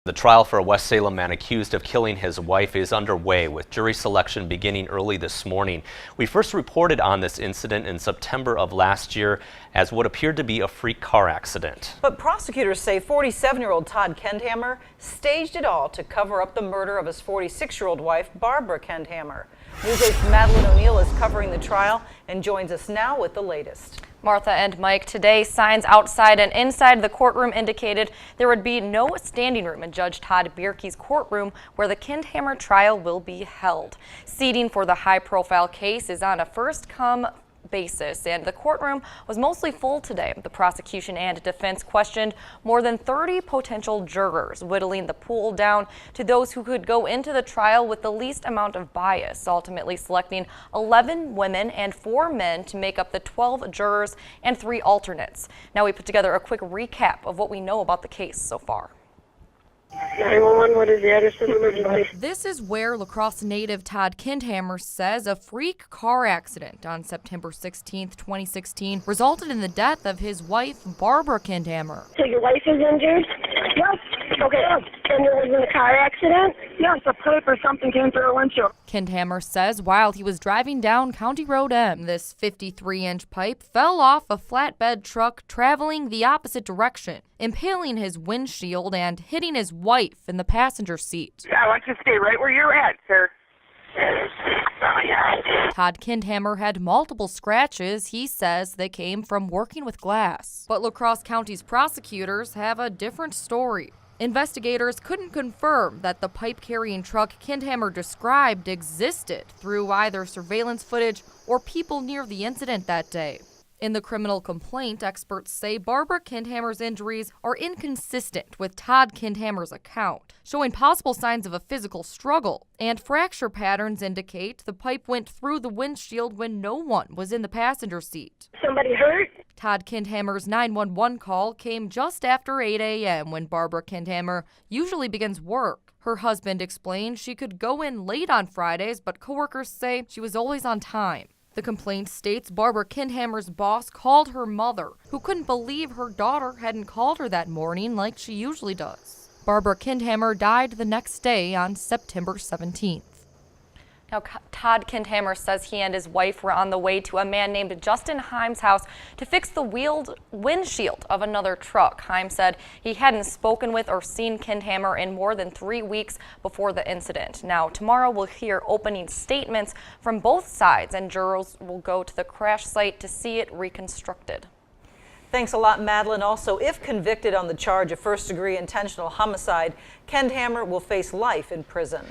The trial for a West Salem man accused of killing his wife is underway, with jury selection beginning early this morning. We first reported on this incident in September of last year as what appeared to be a freak car accident. But prosecutors say 47-year-old Todd Kendhammer staged it all to cover up the murder of his 46-year-old wife, Barbara Kendhammer. News 8's Madeline O'Neill is covering the trial and joins us now with the latest. Martha and Mike, today signs outside and inside the courtroom indicated there would be no standing room in Judge Todd Bierke's courtroom where the Kendhammer trial will be held. Seating for the high-profile case is on a first-come basis, and the courtroom was mostly full today. The prosecution and defense questioned more than 30 potential jurors, whittling the pool down to those who could go into the trial with the least amount of bias, ultimately selecting 11 women and 4 men to make up the 12 jurors and 3 alternates. Now we put together a quick recap of what we know about the case so far. 911, what is the address of the emergency? This is where La Crosse native Todd Kendhammer says a freak car accident on September 16, 2016 resulted in the death of his wife, Barbara Kendhammer. So your wife is injured? Yes. Okay, and it was in a car accident? Yes, a pipe or something came through a windshield. Kendhammer says while he was driving down County Road M, this 53-inch pipe fell off a flatbed truck traveling the opposite direction, impaling his windshield and hitting his wife in the passenger seat. I want you to stay right where you're at, sir. Todd Kendhammer had multiple scratches. He says they came from working with glass. But La Crosse County's prosecutors have a different story. Investigators couldn't confirm that the pipe-carrying truck Kendhammer described existed through either surveillance footage or people near the incident that day. In the criminal complaint, experts say Barbara Kendhammer's injuries are inconsistent with Todd Kendhammer's account, showing possible signs of a physical struggle, and fracture patterns indicate the pipe went through the windshield when no one was in the passenger seat. Somebody hurt? Todd Kendhammer's 911 call came just after 8 a.m. when Barbara Kendhammer usually begins work. Her husband explained she could go in late on Fridays, but coworkers say she was always on time. The complaint states Barbara Kendhammer's boss called her mother, who couldn't believe her daughter hadn't called her that morning like she usually does. Barbara Kendhammer died the next day on September 17th. Now, Todd Kendhammer says he and his wife were on the way to a man named Justin Himes' house to fix the wheeled windshield of another truck. Himes said he hadn't spoken with or seen Kendhammer in more than 3 weeks before the incident. Now, tomorrow we'll hear opening statements from both sides, and jurors will go to the crash site to see it reconstructed. Thanks a lot, Madeline. Also, if convicted on the charge of first-degree intentional homicide, Kendhammer will face life in prison.